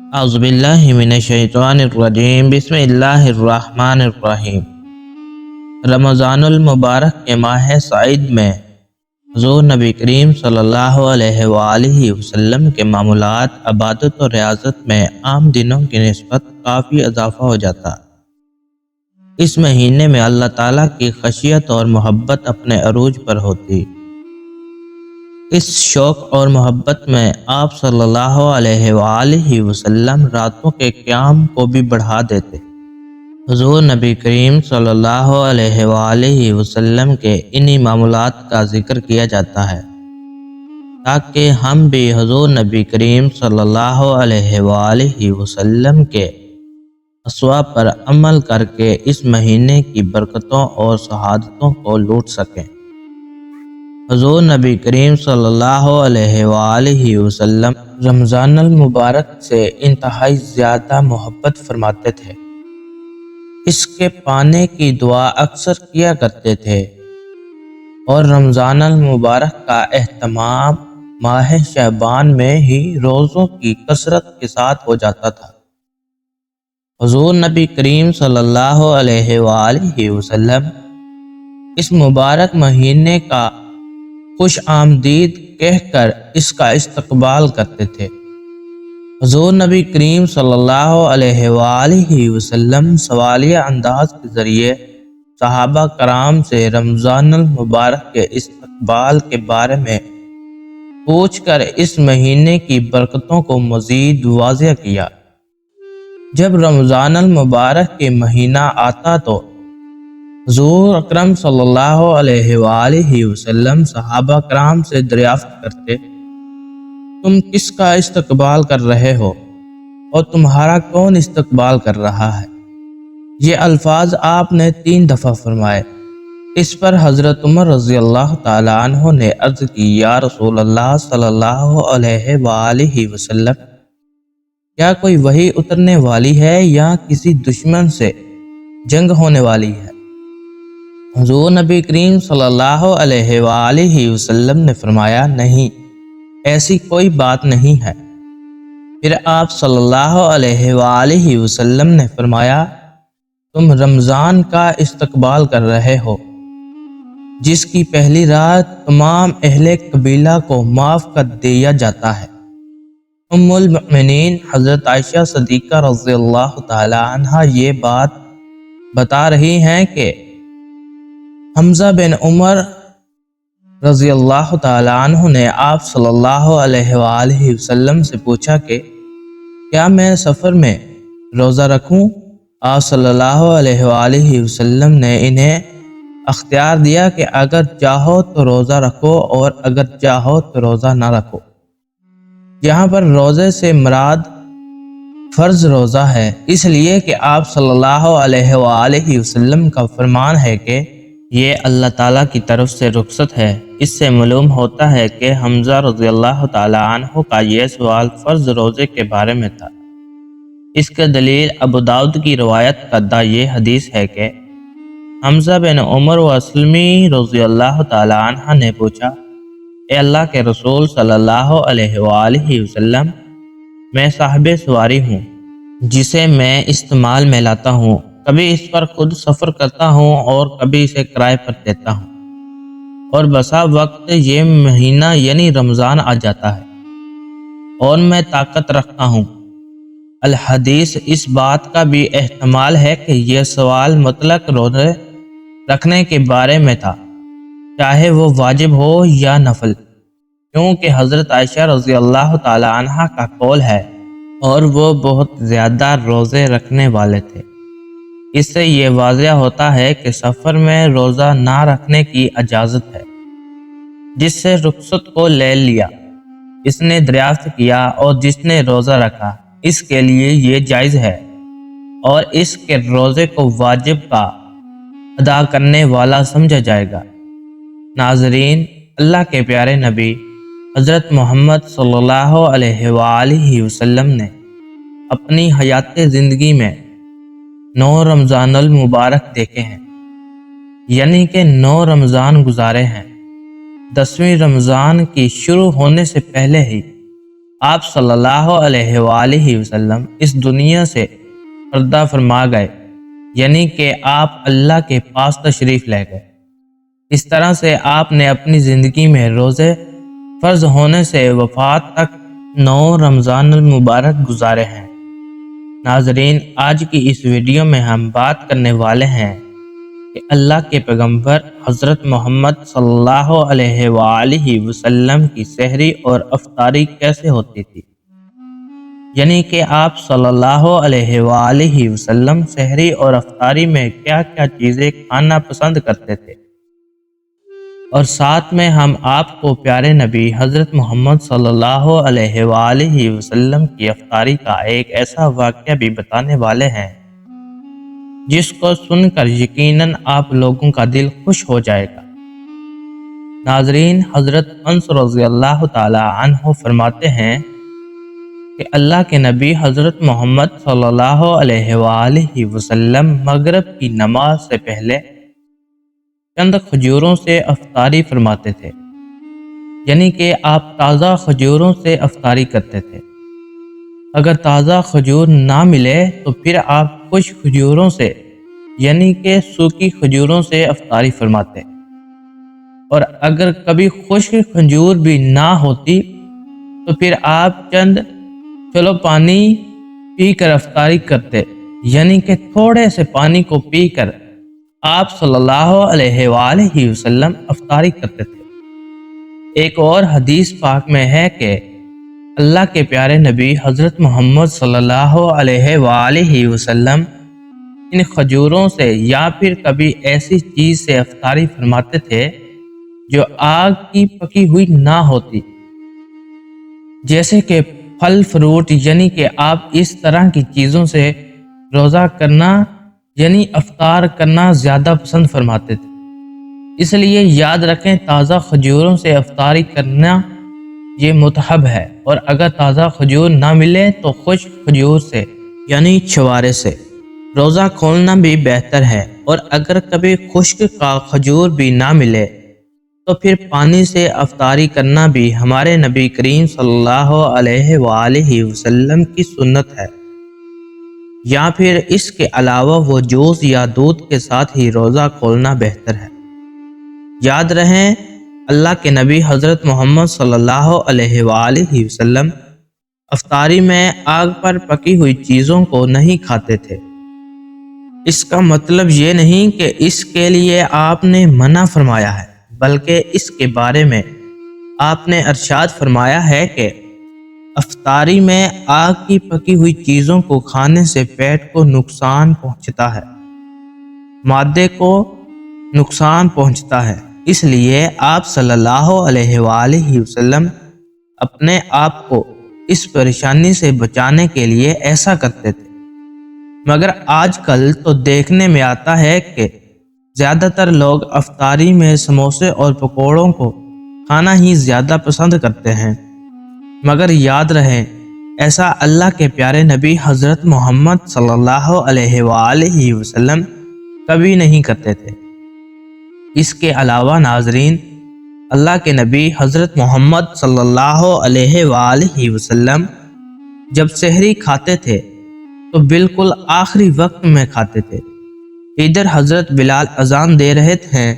اعوذ باللہ من الشیطان الرجیم، بسم اللہ الرحمن الرحیم۔ رمضان المبارک کے ماہ سعید میں حضور نبی کریم صلی اللہ علیہ وآلہ وسلم کے معمولات، عبادت و ریاضت میں عام دنوں کی نسبت کافی اضافہ ہو جاتا۔ اس مہینے میں اللہ تعالیٰ کی خشیت اور محبت اپنے عروج پر ہوتی۔ اس شوق اور محبت میں آپ صلی اللہ علیہ وآلہ وسلم راتوں کے قیام کو بھی بڑھا دیتے۔ حضور نبی کریم صلی اللہ علیہ وآلہ وسلم کے انہی معمولات کا ذکر کیا جاتا ہے تاکہ ہم بھی حضور نبی کریم صلی اللہ علیہ وآلہ وسلم کے اسوا پر عمل کر کے اس مہینے کی برکتوں اور سعادتوں کو لوٹ سکیں۔ حضور نبی کریم صلی اللہ علیہ وآلہ وسلم رمضان المبارک سے انتہائی زیادہ محبت فرماتے تھے۔ اس کے پانے کی دعا اکثر کیا کرتے تھے اور رمضان المبارک کا اہتمام ماہ شعبان میں ہی روزوں کی کثرت کے ساتھ ہو جاتا تھا۔ حضور نبی کریم صلی اللہ علیہ وآلہ وسلم اس مبارک مہینے کا خوش آمدید کہہ کر اس کا استقبال کرتے تھے۔ حضور نبی کریم صلی اللہ علیہ وآلہ وسلم سوالیہ انداز کے ذریعے صحابہ کرام سے رمضان المبارک کے استقبال کے بارے میں پوچھ کر اس مہینے کی برکتوں کو مزید واضح کیا۔ جب رمضان المبارک کے مہینہ آتا تو حضور اکرم صلی اللہ علیہ وآلہ وسلم صحابہ کرام سے دریافت کرتے، تم کس کا استقبال کر رہے ہو اور تمہارا کون استقبال کر رہا ہے؟ یہ الفاظ آپ نے 3 دفعہ فرمائے۔ اس پر حضرت عمر رضی اللہ تعالیٰ عنہ نے عرض کی، یا رسول اللہ صلی اللہ علیہ وآلہ وسلم، کیا کوئی وحی اترنے والی ہے یا کسی دشمن سے جنگ ہونے والی ہے؟ حضور نبی کریم صلی اللہ علیہ وآلہ وسلم نے فرمایا، نہیں، ایسی کوئی بات نہیں ہے۔ پھر آپ صلی اللہ علیہ وآلہ وسلم نے فرمایا، تم رمضان کا استقبال کر رہے ہو جس کی پہلی رات تمام اہل قبیلہ کو معاف کر دیا جاتا ہے۔ ام المؤمنین حضرت عائشہ صدیقہ رضی اللہ تعالی عنہا یہ بات بتا رہی ہیں کہ حمزہ بن عمر رضی اللہ تعالی عنہ نے آپ صلی اللہ علیہ وآلہ وسلم سے پوچھا کہ کیا میں سفر میں روزہ رکھوں؟ آپ صلی اللہ علیہ وآلہ وسلم نے انہیں اختیار دیا کہ اگر چاہو تو روزہ رکھو اور اگر چاہو تو روزہ نہ رکھو۔ یہاں پر روزے سے مراد فرض روزہ ہے، اس لیے کہ آپ صلی اللہ علیہ وآلہ وسلم کا فرمان ہے کہ یہ اللہ تعالیٰ کی طرف سے رخصت ہے۔ اس سے معلوم ہوتا ہے کہ حمزہ رضی اللہ تعالیٰ عنہ کا یہ سوال فرض روزے کے بارے میں تھا۔ اس کے دلیل ابو داؤد کی روایت کردہ یہ حدیث ہے کہ حمزہ بن عمر وسلمی رضی اللہ تعالیٰ عنہ نے پوچھا، اے اللہ کے رسول صلی اللہ علیہ وآلہ وسلم، میں صاحب سواری ہوں جسے میں استعمال میں لاتا ہوں، کبھی اس پر خود سفر کرتا ہوں اور کبھی اسے کرائے پر دیتا ہوں، اور بسا وقت یہ مہینہ یعنی رمضان آ جاتا ہے اور میں طاقت رکھتا ہوں۔ الحدیث اس بات کا بھی احتمال ہے کہ یہ سوال مطلق روزے رکھنے کے بارے میں تھا، چاہے وہ واجب ہو یا نفل، کیونکہ حضرت عائشہ رضی اللہ تعالی عنہا کا قول ہے اور وہ بہت زیادہ روزے رکھنے والے تھے۔ اس سے یہ واضح ہوتا ہے کہ سفر میں روزہ نہ رکھنے کی اجازت ہے۔ جس سے رخصت کو لے لیا، اس نے دریافت کیا اور جس نے روزہ رکھا، اس کے لیے یہ جائز ہے اور اس کے روزے کو واجب کا ادا کرنے والا سمجھا جائے گا۔ ناظرین، اللہ کے پیارے نبی حضرت محمد صلی اللہ علیہ وآلہ وسلم نے اپنی حیات زندگی میں 9 رمضان المبارک دیکھے ہیں، یعنی کہ 9 رمضان گزارے ہیں۔ 10ویں رمضان کی شروع ہونے سے پہلے ہی آپ صلی اللہ علیہ وآلہ وسلم اس دنیا سے پردہ فرما گئے، یعنی کہ آپ اللہ کے پاس تشریف لے گئے۔ اس طرح سے آپ نے اپنی زندگی میں روزے فرض ہونے سے وفات تک 9 رمضان المبارک گزارے ہیں۔ ناظرین، آج کی اس ویڈیو میں ہم بات کرنے والے ہیں کہ اللہ کے پیغمبر حضرت محمد صلی اللہ علیہ وآلہ وسلم کی سحری اور افطاری کیسے ہوتی تھی، یعنی کہ آپ صلی اللہ علیہ وآلہ وسلم سحری اور افطاری میں کیا کیا چیزیں کھانا پسند کرتے تھے، اور ساتھ میں ہم آپ کو پیارے نبی حضرت محمد صلی اللہ علیہ وآلہ وسلم کی افطاری کا ایک ایسا واقعہ بھی بتانے والے ہیں جس کو سن کر یقیناً آپ لوگوں کا دل خوش ہو جائے گا۔ ناظرین، حضرت انس رضی اللہ تعالی عنہ فرماتے ہیں کہ اللہ کے نبی حضرت محمد صلی اللہ علیہ وآلہ وسلم مغرب کی نماز سے پہلے چند کھجوروں سے افطاری فرماتے تھے، یعنی کہ آپ تازہ کھجوروں سے افطاری کرتے تھے۔ اگر تازہ کھجور نہ ملے تو پھر آپ خشک کھجوروں سے یعنی کہ سوکھی کھجوروں سے افطاری فرماتے، اور اگر کبھی خشک کھجور بھی نہ ہوتی تو پھر آپ چند چلو پانی پی کر افطاری کرتے، یعنی کہ تھوڑے سے پانی کو پی کر آپ صلی اللہ علیہ وآلہ وسلم افطاری کرتے تھے۔ ایک اور حدیث پاک میں ہے کہ اللہ کے پیارے نبی حضرت محمد صلی اللہ علیہ وآلہ وسلم ان کھجوروں سے یا پھر کبھی ایسی چیز سے افطاری فرماتے تھے جو آگ کی پکی ہوئی نہ ہوتی، جیسے کہ پھل فروٹ، یعنی کہ آپ اس طرح کی چیزوں سے روزہ کرنا یعنی افطار کرنا زیادہ پسند فرماتے تھے۔ اس لیے یاد رکھیں، تازہ کھجوروں سے افطاری کرنا یہ متحب ہے، اور اگر تازہ کھجور نہ ملے تو خشک کھجور سے یعنی چھوارے سے روزہ کھولنا بھی بہتر ہے، اور اگر کبھی خشک کا کھجور بھی نہ ملے تو پھر پانی سے افطاری کرنا بھی ہمارے نبی کریم صلی اللہ علیہ وآلہ وسلم کی سنت ہے، یا پھر اس کے علاوہ وہ جوس یا دودھ کے ساتھ ہی روزہ کھولنا بہتر ہے۔ یاد رہیں، اللہ کے نبی حضرت محمد صلی اللہ علیہ وآلہ وسلم افطاری میں آگ پر پکی ہوئی چیزوں کو نہیں کھاتے تھے۔ اس کا مطلب یہ نہیں کہ اس کے لیے آپ نے منع فرمایا ہے، بلکہ اس کے بارے میں آپ نے ارشاد فرمایا ہے کہ افطاری میں آگ کی پکی ہوئی چیزوں کو کھانے سے پیٹ کو نقصان پہنچتا ہے، معدے کو نقصان پہنچتا ہے، اس لیے آپ صلی اللہ علیہ وآلہ وسلم اپنے آپ کو اس پریشانی سے بچانے کے لیے ایسا کرتے تھے۔ مگر آج کل تو دیکھنے میں آتا ہے کہ زیادہ تر لوگ افطاری میں سموسے اور پکوڑوں کو کھانا ہی زیادہ پسند کرتے ہیں، مگر یاد رہے ایسا اللہ کے پیارے نبی حضرت محمد صلی اللہ علیہ وآلہ وسلم کبھی نہیں کرتے تھے۔ اس کے علاوہ ناظرین، اللہ کے نبی حضرت محمد صلی اللہ علیہ وآلہ وسلم جب سحری کھاتے تھے تو بالکل آخری وقت میں کھاتے تھے۔ ادھر حضرت بلال اذان دے رہے تھے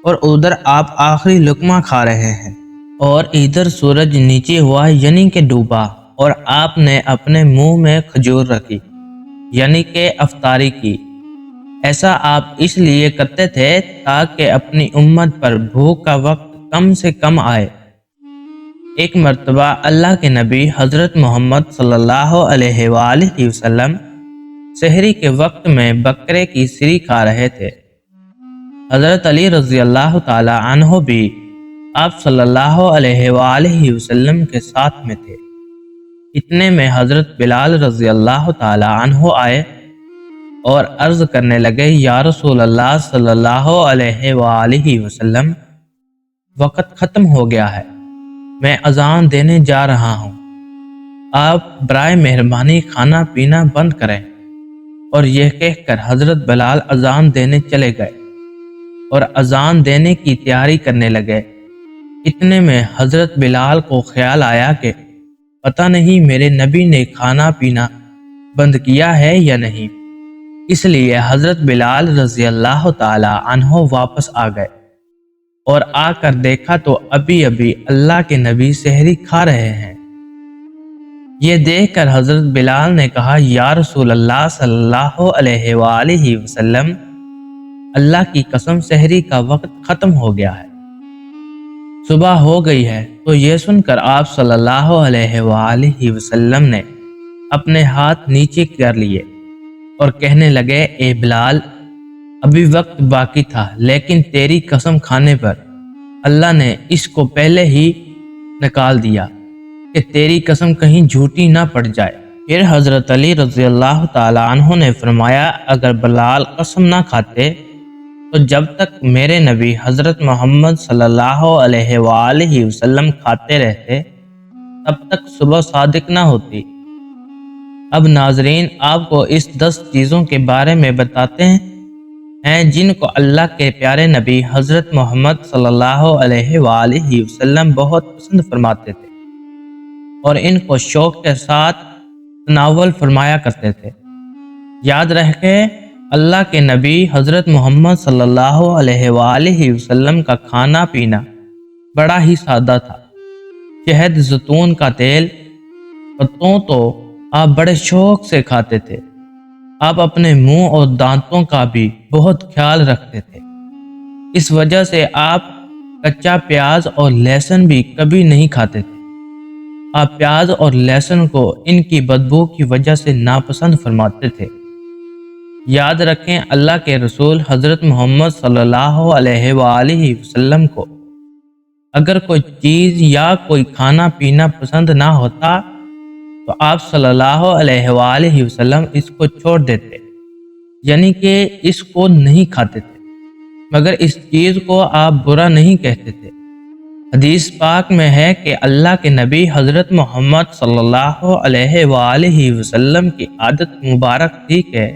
اور ادھر آپ آخری لقمہ کھا رہے ہیں، اور ادھر سورج نیچے ہوا یعنی کہ ڈوبا، اور آپ نے اپنے منہ میں کھجور رکھی یعنی کہ افطاری کی۔ ایسا آپ اس لیے کرتے تھے تاکہ اپنی امت پر بھوک کا وقت کم سے کم آئے۔ ایک مرتبہ اللہ کے نبی حضرت محمد صلی اللہ علیہ وآلہ وسلم سحری کے وقت میں بکرے کی سری کھا رہے تھے۔ حضرت علی رضی اللہ تعالی عنہ بھی آپ صلی اللہ علیہ وآلہ وسلم کے ساتھ میں تھے۔ اتنے میں حضرت بلال رضی اللہ تعالی عنہ آئے اور عرض کرنے لگے، یا رسول اللہ صلی اللہ علیہ وآلہ وسلم، وقت ختم ہو گیا ہے، میں اذان دینے جا رہا ہوں، آپ برائے مہربانی کھانا پینا بند کریں۔ اور یہ کہہ کر حضرت بلال اذان دینے چلے گئے اور اذان دینے کی تیاری کرنے لگے۔ اتنے میں حضرت بلال کو خیال آیا کہ پتہ نہیں میرے نبی نے کھانا پینا بند کیا ہے یا نہیں۔ اس لیے حضرت بلال رضی اللہ تعالی عنہ واپس آ گئے اور آ کر دیکھا تو ابھی اللہ کے نبی سحری کھا رہے ہیں۔ یہ دیکھ کر حضرت بلال نے کہا، یا رسول اللہ صلی اللہ علیہ وآلہ وسلم، اللہ کی قسم سحری کا وقت ختم ہو گیا ہے، صبح ہو گئی ہے۔ تو یہ سن کر آپ صلی اللہ علیہ وآلہ وسلم نے اپنے ہاتھ نیچے کر لیے اور کہنے لگے، اے بلال، ابھی وقت باقی تھا، لیکن تیری قسم کھانے پر اللہ نے اس کو پہلے ہی نکال دیا کہ تیری قسم کہیں جھوٹی نہ پڑ جائے۔ پھر حضرت علی رضی اللہ تعالی عنہ نے فرمایا، اگر بلال قسم نہ کھاتے تو جب تک میرے نبی حضرت محمد صلی اللہ علیہ وآلہ وسلم کھاتے رہتے تب تک صبح صادق نہ ہوتی۔ اب ناظرین، آپ کو اس 10 چیزوں کے بارے میں بتاتے ہیں جن کو اللہ کے پیارے نبی حضرت محمد صلی اللہ علیہ وآلہ وسلم بہت پسند فرماتے تھے اور ان کو شوق کے ساتھ تناول فرمایا کرتے تھے۔ یاد رکھیں، اللہ کے نبی حضرت محمد صلی اللہ علیہ وآلہ وسلم کا کھانا پینا بڑا ہی سادہ تھا۔ شہد زیتون کا تیل، پتوں تو آپ بڑے شوق سے کھاتے تھے۔ آپ اپنے منہ اور دانتوں کا بھی بہت خیال رکھتے تھے، اس وجہ سے آپ کچا پیاز اور لہسن بھی کبھی نہیں کھاتے تھے۔ آپ پیاز اور لہسن کو ان کی بدبو کی وجہ سے ناپسند فرماتے تھے۔ یاد رکھیں، اللہ کے رسول حضرت محمد صلی اللہ علیہ وآلہ وسلم کو اگر کوئی چیز یا کوئی کھانا پینا پسند نہ ہوتا تو آپ صلی اللہ علیہ وآلہ وسلم اس کو چھوڑ دیتے، یعنی کہ اس کو نہیں کھاتے تھے، مگر اس چیز کو آپ برا نہیں کہتے تھے۔ حدیث پاک میں ہے کہ اللہ کے نبی حضرت محمد صلی اللہ علیہ وآلہ وسلم کی عادت مبارک تھی کہ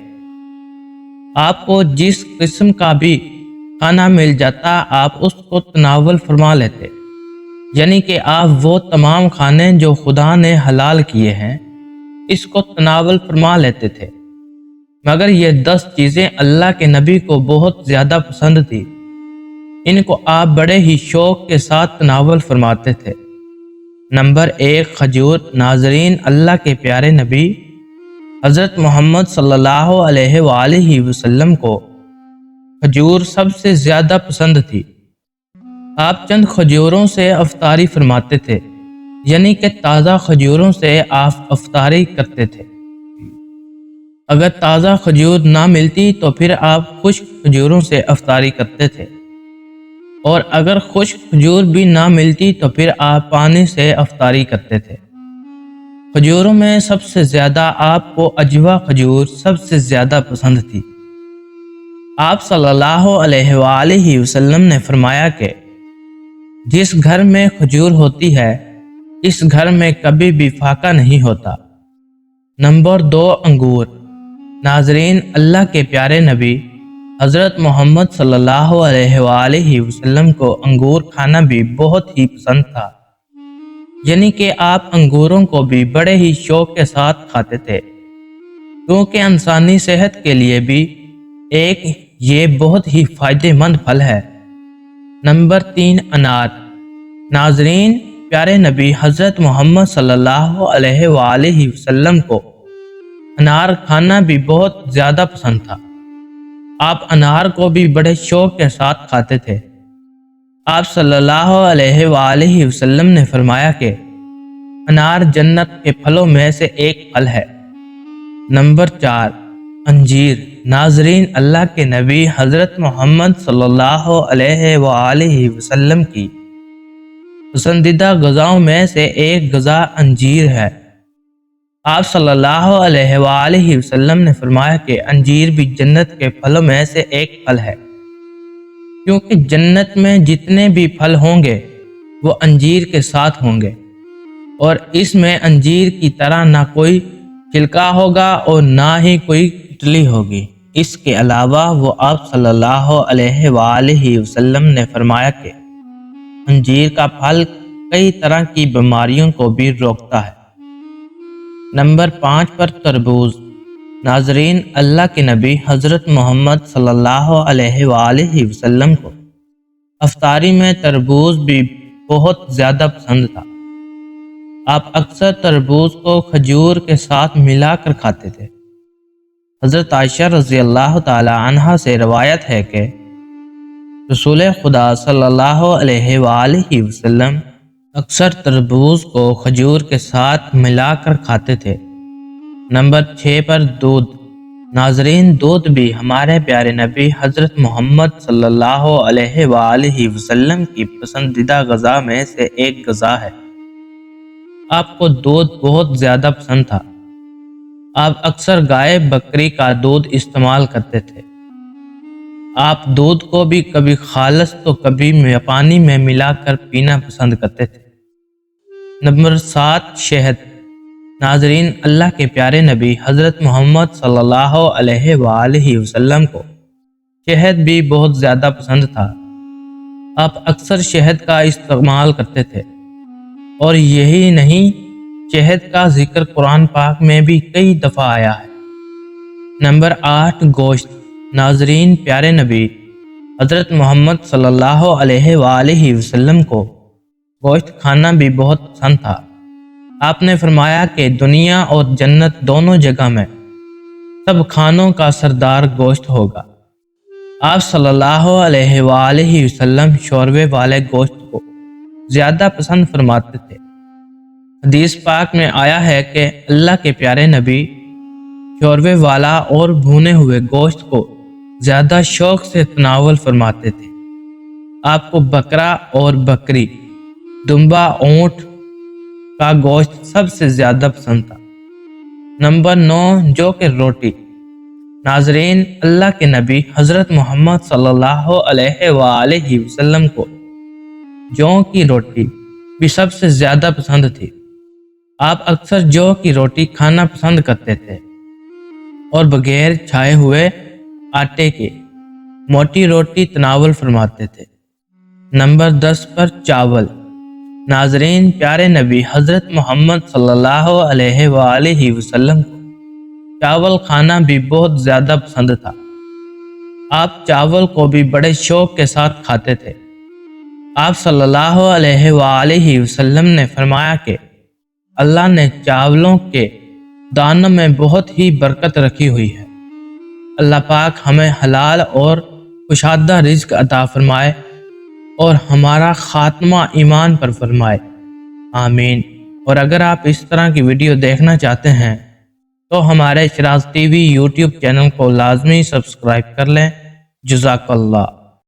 آپ کو جس قسم کا بھی کھانا مل جاتا آپ اس کو تناول فرما لیتے، یعنی کہ آپ وہ تمام کھانے جو خدا نے حلال کیے ہیں اس کو تناول فرما لیتے تھے، مگر یہ 10 چیزیں اللہ کے نبی کو بہت زیادہ پسند تھی، ان کو آپ بڑے ہی شوق کے ساتھ تناول فرماتے تھے۔ نمبر 1، کھجور۔ ناظرین، اللہ کے پیارے نبی حضرت محمد صلی اللہ علیہ وآلہ وسلم کو کھجور سب سے زیادہ پسند تھی۔ آپ چند کھجوروں سے افطاری فرماتے تھے، یعنی کہ تازہ کھجوروں سے آپ افطاری کرتے تھے۔ اگر تازہ کھجور نہ ملتی تو پھر آپ خشک کھجوروں سے افطاری کرتے تھے، اور اگر خشک کھجور بھی نہ ملتی تو پھر آپ پانی سے افطاری کرتے تھے۔ کھجوروں میں سب سے زیادہ آپ کو عجوا کھجور سب سے زیادہ پسند تھی۔ آپ صلی اللہ علیہ وآلہ وسلم نے فرمایا کہ جس گھر میں کھجور ہوتی ہے اس گھر میں کبھی بھی فاقہ نہیں ہوتا۔ نمبر 2، انگور۔ ناظرین، اللہ کے پیارے نبی حضرت محمد صلی اللہ علیہ وآلہ وسلم کو انگور کھانا بھی بہت ہی پسند تھا، یعنی کہ آپ انگوروں کو بھی بڑے ہی شوق کے ساتھ کھاتے تھے، کیونکہ انسانی صحت کے لیے بھی ایک یہ بہت ہی فائدہ مند پھل ہے۔ نمبر 3، انار۔ ناظرین، پیارے نبی حضرت محمد صلی اللہ علیہ وآلہ وسلم کو انار کھانا بھی بہت زیادہ پسند تھا۔ آپ انار کو بھی بڑے شوق کے ساتھ کھاتے تھے۔ آپ صلی اللہ علیہ وآلہ وسلم نے فرمایا کہ انار جنت کے پھلوں میں سے ایک پھل ہے۔ نمبر 4، انجیر۔ ناظرین، اللہ کے نبی حضرت محمد صلی اللہ علیہ وآلہ وسلم کی پسندیدہ غذاؤں میں سے ایک غذا انجیر ہے۔ آپ صلی اللہ علیہ وآلہ وسلم نے فرمایا کہ انجیر بھی جنت کے پھلوں میں سے ایک پھل ہے، کیونکہ جنت میں جتنے بھی پھل ہوں گے وہ انجیر کے ساتھ ہوں گے، اور اس میں انجیر کی طرح نہ کوئی چھلکا ہوگا اور نہ ہی کوئی گٹلی ہوگی۔ اس کے علاوہ وہ آپ صلی اللہ علیہ وآلہ وسلم نے فرمایا کہ انجیر کا پھل کئی طرح کی بیماریوں کو بھی روکتا ہے۔ نمبر 5 پر تربوز۔ ناظرین، اللہ کے نبی حضرت محمد صلی اللہ علیہ وآلہ وسلم کو افطاری میں تربوز بھی بہت زیادہ پسند تھا۔ آپ اکثر تربوز کو کھجور کے ساتھ ملا کر کھاتے تھے۔ حضرت عائشہ رضی اللہ تعالی عنہا سے روایت ہے کہ رسول خدا صلی اللہ علیہ وآلہ وسلم اکثر تربوز کو کھجور کے ساتھ ملا کر کھاتے تھے۔ نمبر 6 پر دودھ۔ ناظرین، دودھ بھی ہمارے پیارے نبی حضرت محمد صلی اللہ علیہ وآلہ وسلم کی پسندیدہ غذا میں سے ایک غذا ہے۔ آپ کو دودھ بہت زیادہ پسند تھا۔ آپ اکثر گائے بکری کا دودھ استعمال کرتے تھے۔ آپ دودھ کو بھی کبھی خالص تو کبھی پانی میں ملا کر پینا پسند کرتے تھے۔ نمبر 7 شہد۔ ناظرین، اللہ کے پیارے نبی حضرت محمد صلی اللہ علیہ وآلہ وسلم کو شہد بھی بہت زیادہ پسند تھا۔ آپ اکثر شہد کا استعمال کرتے تھے، اور یہی نہیں، شہد کا ذکر قرآن پاک میں بھی کئی دفعہ آیا ہے۔ نمبر 8 گوشت۔ ناظرین، پیارے نبی حضرت محمد صلی اللہ علیہ وآلہ وسلم کو گوشت کھانا بھی بہت پسند تھا۔ آپ نے فرمایا کہ دنیا اور جنت دونوں جگہ میں سب کھانوں کا سردار گوشت ہوگا۔ آپ صلی اللہ علیہ وآلہ وسلم شوربے والے گوشت کو زیادہ پسند فرماتے تھے۔ حدیث پاک میں آیا ہے کہ اللہ کے پیارے نبی شوربے والا اور بھونے ہوئے گوشت کو زیادہ شوق سے تناول فرماتے تھے۔ آپ کو بکرا اور بکری، دمبا، اونٹ کا گوشت سب سے زیادہ پسند تھا۔ نمبر 9 جو کہ روٹی۔ ناظرین، اللہ کے نبی حضرت محمد صلی اللہ علیہ وآلہ وسلم کو جو کی روٹی بھی سب سے زیادہ پسند تھی۔ آپ اکثر جو کی روٹی کھانا پسند کرتے تھے، اور بغیر چھائے ہوئے آٹے کے موٹی روٹی تناول فرماتے تھے۔ نمبر 10 پر چاول۔ ناظرین، پیارے نبی حضرت محمد صلی اللہ علیہ وآلہ وسلم کو چاول کھانا بھی بہت زیادہ پسند تھا۔ آپ چاول کو بھی بڑے شوق کے ساتھ کھاتے تھے۔ آپ صلی اللہ علیہ وآلہ وسلم نے فرمایا کہ اللہ نے چاولوں کے دانوں میں بہت ہی برکت رکھی ہوئی ہے۔ اللہ پاک ہمیں حلال اور کشادہ رزق عطا فرمائے اور ہمارا خاتمہ ایمان پر فرمائے، آمین۔ اور اگر آپ اس طرح کی ویڈیو دیکھنا چاہتے ہیں تو ہمارے Shiraz T V YouTube channel کو لازمی سبسکرائب کر لیں۔ جزاک اللہ۔